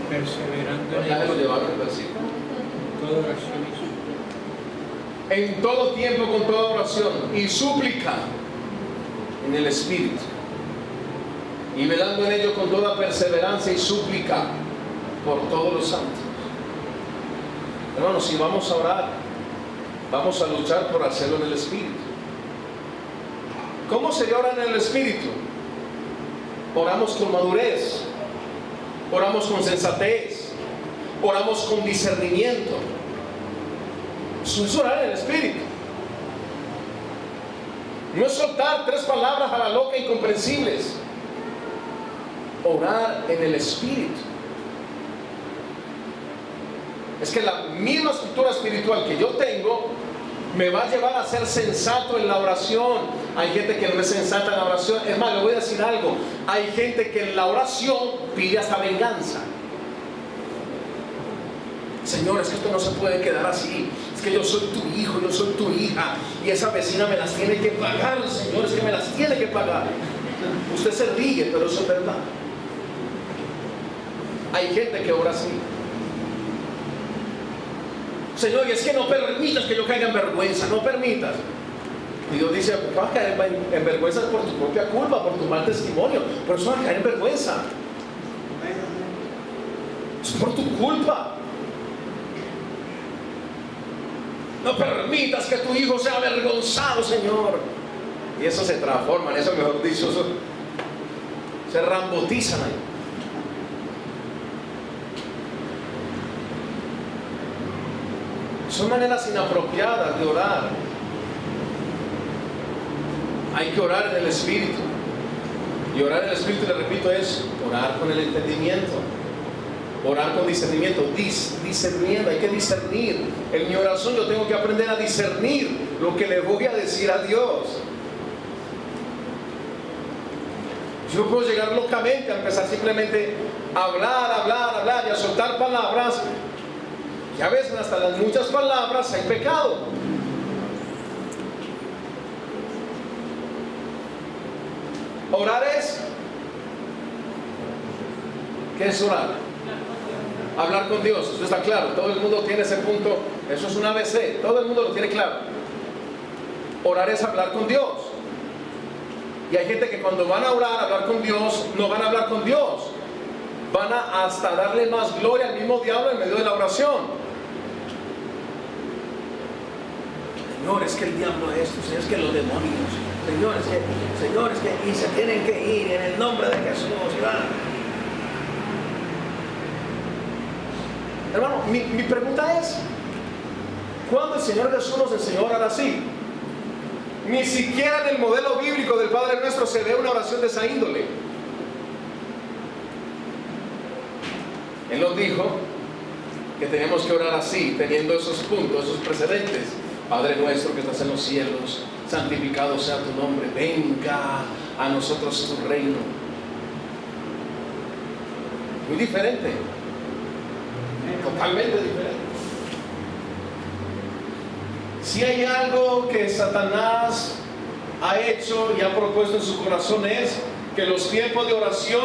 Perseverando Ya me lo llevaron el versículo. toda oración y súplica. En todo tiempo con toda oración y súplica en el Espíritu, y velando en ello con toda perseverancia y súplica por todos los santos. Hermanos, si vamos a orar, vamos a luchar por hacerlo en el Espíritu. ¿Cómo sería orar en el Espíritu? Oramos con madurez, oramos con sensatez, oramos con discernimiento. Eso es orar en el Espíritu. No es soltar 3 palabras a la loca incomprensibles. Orar en el Espíritu. Es que la misma estructura espiritual que yo tengo me va a llevar a ser sensato en la oración. Hay gente que no es sensata en la oración. Es más, le voy a decir algo. Hay gente que en la oración pide hasta venganza. Señor, es que esto no se puede quedar así. Es que yo soy tu hijo, yo soy tu hija, y esa vecina me las tiene que pagar, Señor, es que me las tiene que pagar. Usted se ríe, pero eso es verdad. Hay gente que ora así. Señor, y es que no permitas que yo caiga en vergüenza, no permitas. Y Dios dice, vas a caer en vergüenza por tu propia culpa, por tu mal testimonio, pero eso va a caer en vergüenza. Es por tu culpa. No permitas que tu hijo sea avergonzado, Señor. Y eso se transforma en eso, mejor dicho, eso, se rambotizan ahí. Son maneras inapropiadas de orar. Hay que orar en el Espíritu. Y orar en el Espíritu, le repito, es orar con el entendimiento. Orar con discernimiento, discerniendo, hay que discernir. En mi oración yo tengo que aprender a discernir lo que le voy a decir a Dios. Yo puedo llegar locamente a empezar simplemente a hablar y a soltar palabras, y a veces hasta las muchas palabras hay pecado. Orar es, ¿qué es orar? Hablar con Dios, eso está claro, todo el mundo tiene ese punto, eso es un ABC, todo el mundo lo tiene claro. Orar es hablar con Dios. Y hay gente que cuando van a orar, a hablar con Dios, no van a hablar con Dios, van a hasta darle más gloria al mismo diablo en medio de la oración. Señor, es que el diablo es esto, Señor, es que los demonios, Señor, es que y se tienen que ir en el nombre de Jesús, y van. Hermano, mi pregunta es, ¿cuándo el Señor Jesús nos enseñó a orar así? Ni siquiera en el modelo bíblico del Padre Nuestro se ve una oración de esa índole. Él nos dijo que tenemos que orar así, teniendo esos puntos, esos precedentes. Padre nuestro que estás en los cielos, santificado sea tu nombre, venga a nosotros tu reino. Muy diferente. Totalmente diferente. Si hay algo que Satanás ha hecho y ha propuesto en su corazón, es que los tiempos de oración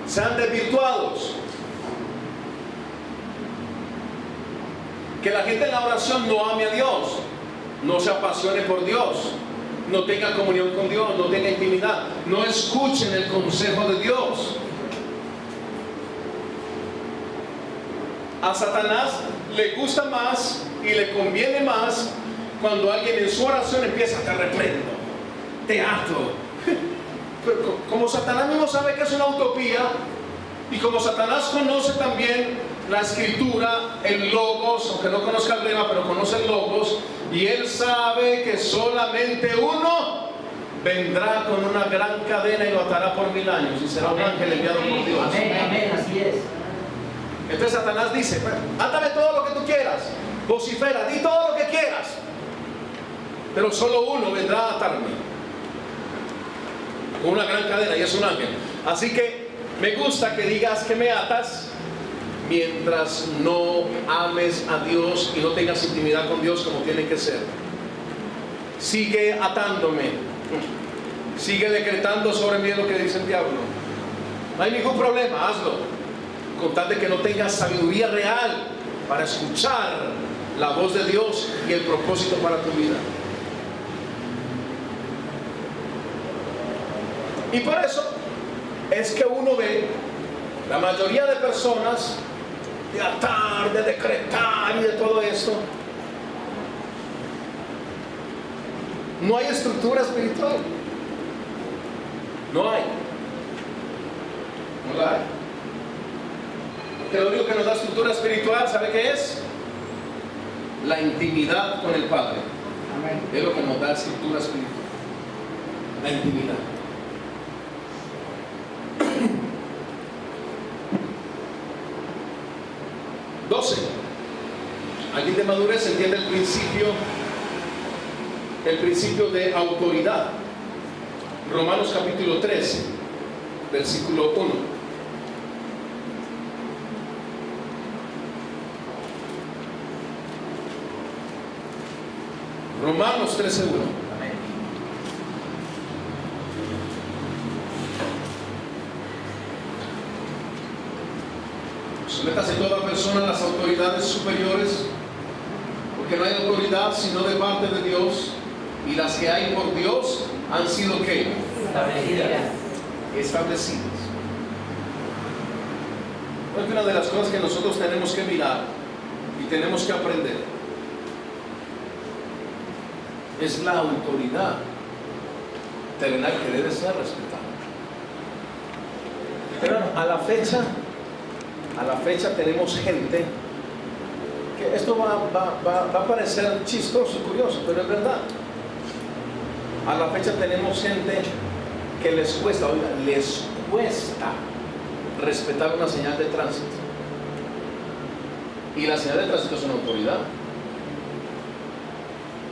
sean desvirtuados, que la gente en la oración no ame a Dios, no se apasione por Dios, no tenga comunión con Dios, no tenga intimidad, no escuchen el consejo de Dios. A Satanás le gusta más y le conviene más cuando alguien en su oración empieza: te reprendo, te ato. Pero como Satanás mismo sabe que es una utopía, y como Satanás conoce también la escritura, el logos, aunque no conozca el rema, pero conoce el logos, y él sabe que solamente uno vendrá con una gran cadena y lo atará por 1000 años, y será un ángel enviado por Dios. Amén, así es. Entonces Satanás dice: átame todo lo que tú quieras, vocifera, di todo lo que quieras, pero solo uno vendrá a atarme. con una gran cadena y es un ángel. Así que me gusta que digas que me atas mientras no ames a Dios y no tengas intimidad con Dios como tiene que ser. Sigue atándome, sigue decretando sobre mí lo que dice el diablo. No hay ningún problema, hazlo, con tal de que no tengas sabiduría real para escuchar la voz de Dios y el propósito para tu vida. Y por eso es que uno ve la mayoría de personas de atar, de decretar y de todo esto. No hay estructura espiritual. No hay. No la hay. Porque lo único que nos da estructura espiritual, ¿sabe qué es? La intimidad con el Padre. Amén. Es lo que nos da estructura espiritual. La intimidad. Alguien de madurez entiende el principio de autoridad. Romanos capítulo 13, versículo 1. Romanos 13:1. Sométase toda persona a las autoridades superiores, porque no hay autoridad sino de parte de Dios, y las que hay por Dios han sido ¿qué? Establecidas. Porque una de las cosas que nosotros tenemos que mirar y tenemos que aprender es la autoridad terrenal que debe ser respetada. Pero a la fecha tenemos gente que esto va a parecer chistoso y curioso, pero es verdad. A la fecha tenemos gente que les cuesta respetar una señal de tránsito. Y la señal de tránsito es una autoridad.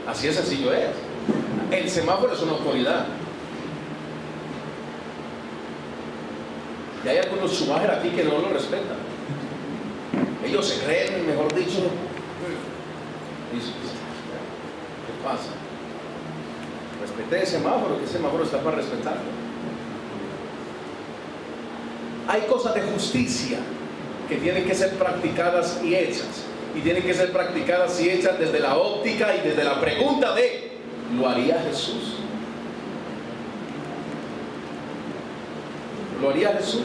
Así de sencillo es. El semáforo es una autoridad. Y hay algunos Schumacher aquí que no lo respetan. Ellos se creen, mejor dicho. ¿Qué pasa? Respete el semáforo, que el semáforo está para respetarlo. Hay cosas de justicia que tienen que ser practicadas y hechas. Y tienen que ser practicadas y hechas desde la óptica y desde la pregunta de ¿lo haría Jesús? ¿Lo haría Jesús?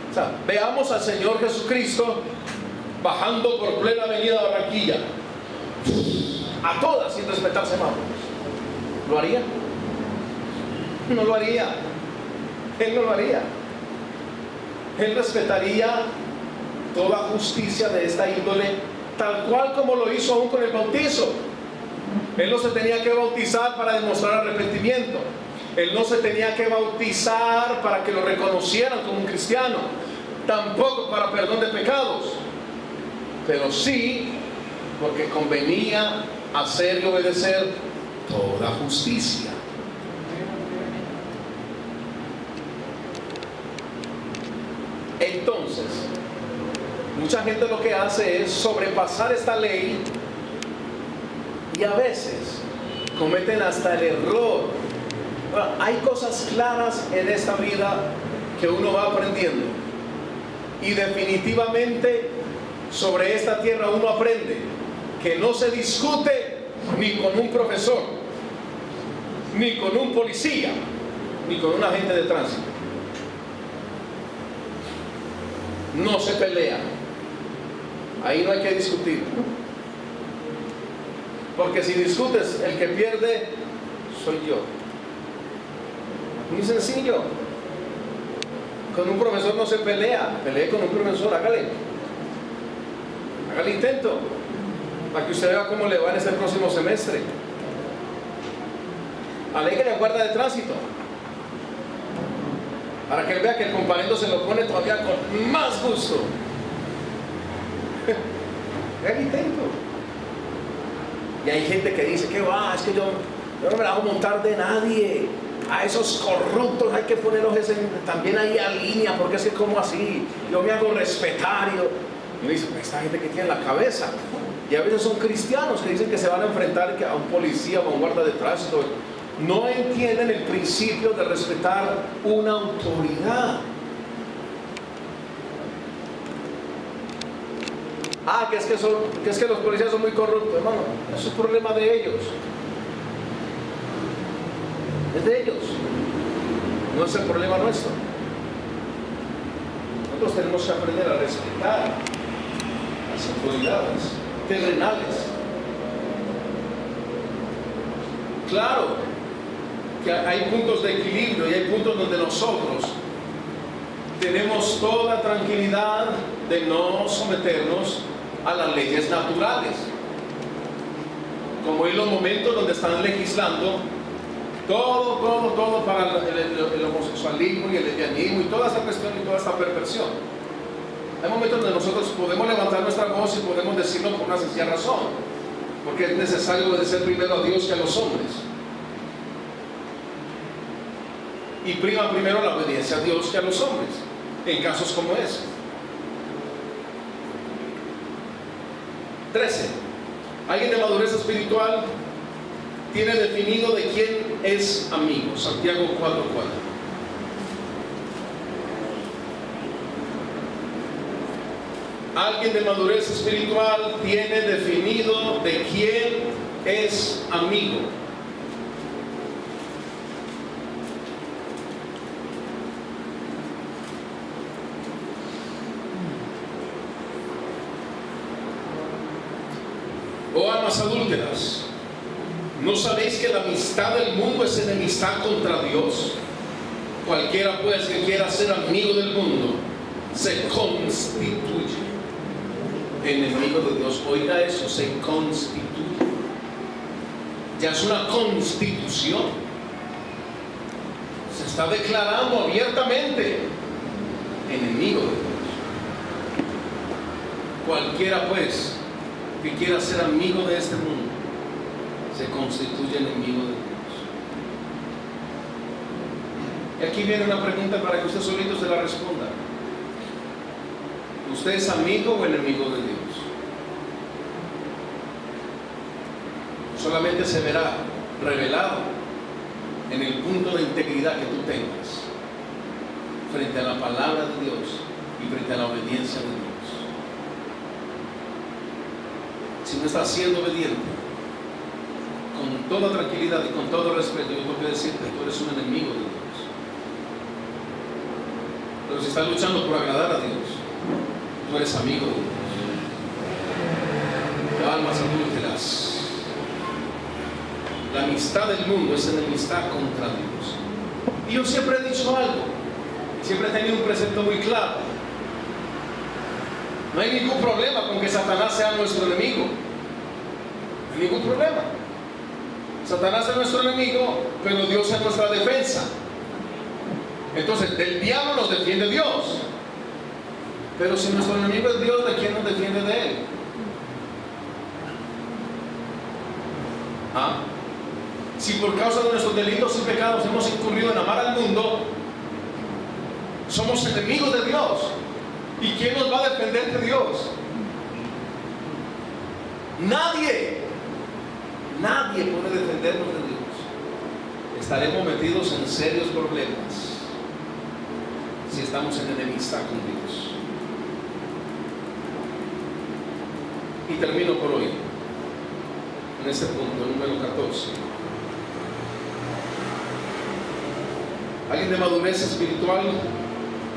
O sea, veamos al Señor Jesucristo bajando por plena avenida Barranquilla, a todas sin respetar semáforos. ¿Lo haría? No lo haría. Él no lo haría. Él respetaría toda justicia de esta índole, tal cual como lo hizo aún con el bautizo. Él no se tenía que bautizar para demostrar arrepentimiento. Él no se tenía que bautizar para que lo reconocieran como un cristiano, tampoco para perdón de pecados, pero sí porque convenía hacer y obedecer toda justicia. Entonces, mucha gente lo que hace es sobrepasar esta ley y a veces cometen hasta el error. Bueno, hay cosas claras en esta vida que uno va aprendiendo y definitivamente sobre esta tierra uno aprende que no se discute ni con un profesor, ni con un policía, ni con un agente de tránsito. No se pelea. Ahí no hay que discutir, porque si discutes, el que pierde soy yo. Muy sencillo. Con un profesor no se pelea. Pelee con un profesor, hágale intento para que usted vea cómo le va en este próximo semestre. Aléguele a guarda de tránsito para que él vea que el comparendo se lo pone todavía con más gusto. Haga el intento. Y hay gente que dice que va, es que yo no me la hago montar de nadie. a esos corruptos hay que ponerlos también ahí a línea, porque es que como así, yo me hago respetar. Y me dice, esta gente que tiene en la cabeza. Y a veces son cristianos que dicen que se van a enfrentar a un policía o a un guarda de tránsito. No entienden el principio de respetar una autoridad. Que es que los policías son muy corruptos. Hermano, eso es problema de ellos. Es de ellos. No es el problema nuestro. Nosotros tenemos que aprender a respetar las autoridades terrenales. Claro que hay puntos de equilibrio y hay puntos donde nosotros tenemos toda tranquilidad de no someternos a las leyes naturales, como en los momentos donde están legislando todo para el homosexualismo y el lesbianismo y toda esta cuestión y toda esta perversión. Hay momentos donde nosotros podemos levantar nuestra voz y podemos decirlo por una sencilla razón, porque es necesario obedecer primero a Dios que a los hombres, y prima primero la obediencia a Dios que a los hombres en casos como ese. 13. Alguien de madurez espiritual tiene definido de quién es amigo. Santiago 4:4. Alguien de madurez espiritual tiene definido de quién es amigo. Oh almas adúlteras, ¿no sabéis que la amistad del mundo es enemistad contra Dios? Cualquiera pues que quiera ser amigo del mundo se constituye enemigo de Dios. Oiga eso, se constituye. Ya es una constitución. Se está declarando abiertamente enemigo de Dios. Cualquiera pues que quiera ser amigo de este mundo se constituye enemigo de Dios. Y aquí viene una pregunta para que usted solito se la responda. ¿Usted es amigo o enemigo de Dios? Solamente se verá revelado en el punto de integridad que tú tengas frente a la palabra de Dios y frente a la obediencia de Dios. Si no estás siendo obediente, con toda tranquilidad y con todo respeto, yo tengo que decirte que tú eres un enemigo de Dios. Pero si estás luchando por agradar a Dios, tú eres amigo de Dios. Almas adúlteras. La amistad del mundo es enemistad contra Dios. Y yo siempre he dicho algo, siempre he tenido un precepto muy claro. No hay ningún problema con que Satanás sea nuestro enemigo. No hay ningún problema. Satanás es nuestro enemigo, pero Dios es nuestra defensa. Entonces, del diablo nos defiende Dios. Pero si nuestro enemigo es Dios, ¿de quién nos defiende de él? Si por causa de nuestros delitos y pecados hemos incurrido en amar al mundo, somos enemigos de Dios. ¿Y quién nos va a defender de Dios? Nadie. Nadie puede defendernos de Dios. Estaremos metidos en serios problemas si estamos en enemistad con Dios. Y termino por hoy en este punto, número 14. Alguien de madurez espiritual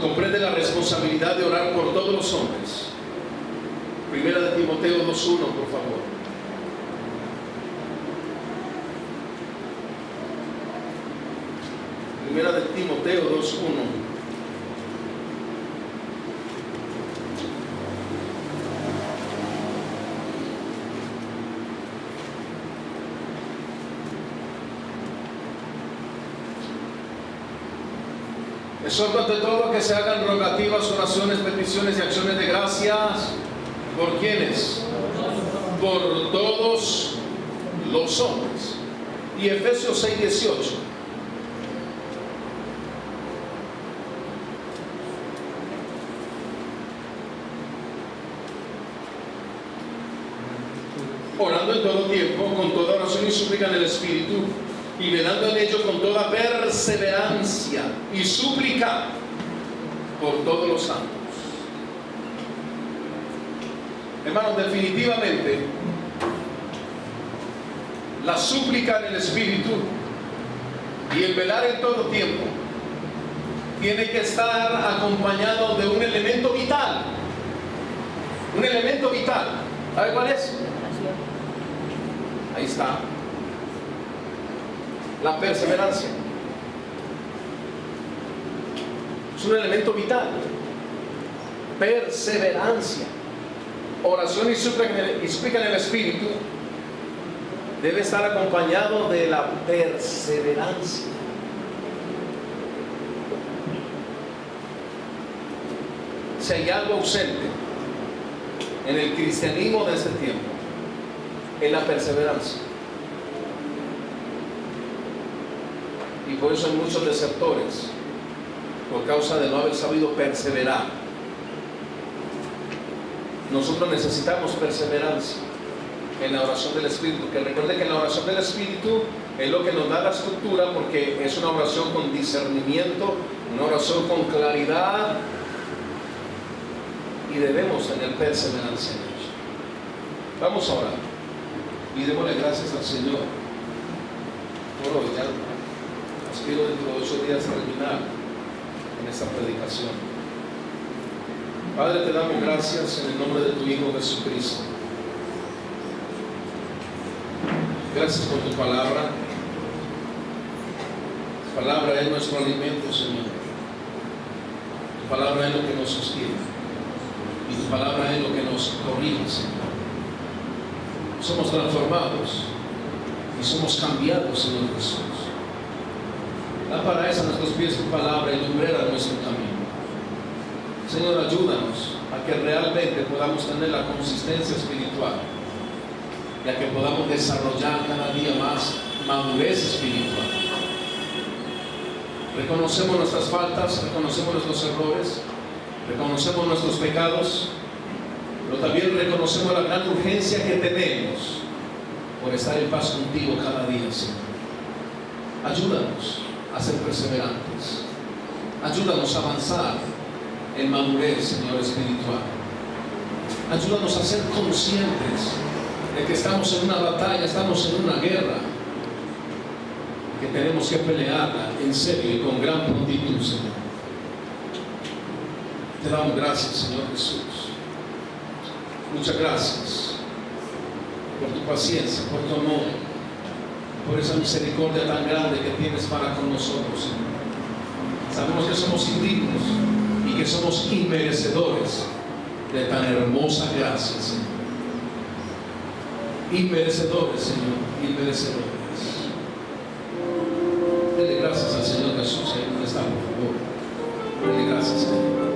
comprende la responsabilidad de orar por todos los hombres. Primera de Timoteo 2:1, por favor. Primera de Timoteo 2:1. Exhorto ante todo que se hagan rogativas, oraciones, peticiones y acciones de gracias. ¿Por quiénes? Por todos los hombres. Y Efesios 6:18. orando en todo tiempo, con toda oración y súplica en el Espíritu, y velando en ello con toda perseverancia y súplica por todos los santos. Hermanos, definitivamente la súplica en el Espíritu y el velar en todo tiempo tiene que estar acompañado de un elemento vital. Un elemento vital. ¿Sabe cuál es? Ahí está. La perseverancia. Es un elemento vital. Perseverancia. Oración y súplica en el Espíritu debe estar acompañado de la perseverancia. Si hay algo ausente en el cristianismo de este tiempo, es la perseverancia. Y por eso hay muchos desertores, por causa de no haber sabido perseverar. Nosotros necesitamos perseverancia en la oración del Espíritu, que recuerde que la oración del Espíritu es lo que nos da la estructura, porque es una oración con discernimiento, una oración con claridad, y debemos tener perseverancia en ello. Vamos a orar y démosle gracias al Señor por hoy. Ya aspiro dentro de 8 días terminar en esta predicación. Padre, te damos gracias en el nombre de tu Hijo Jesucristo. Gracias por tu palabra. Tu palabra es nuestro alimento, Señor. Tu palabra es lo que nos sostiene. Y tu palabra es lo que nos corrige, Señor. Somos transformados y somos cambiados, Señor Jesús. Lámpara es a nuestros pies tu palabra y lumbrera nuestro camino. Señor, ayúdanos a que realmente podamos tener la consistencia espiritual y a que podamos desarrollar cada día más madurez espiritual. Reconocemos nuestras faltas, reconocemos nuestros errores, reconocemos nuestros pecados, pero también reconocemos la gran urgencia que tenemos por estar en paz contigo cada día, Señor. Ayúdanos a ser perseverantes. Ayúdanos a avanzar en madurez, Señor, espiritual. Ayúdanos a ser conscientes de que estamos en una batalla, estamos en una guerra, que tenemos que pelearla en serio y con gran prontitud, Señor. Te damos gracias, Señor Jesús. Muchas gracias por tu paciencia, por tu amor, por esa misericordia tan grande que tienes para con nosotros, Señor. Sabemos que somos indignos y que somos inmerecedores de tan hermosa gracia, Señor. Inmerecedores, Señor, inmerecedores. Dele gracias al Señor Jesús, ahí donde está, por favor. Dele gracias, Señor.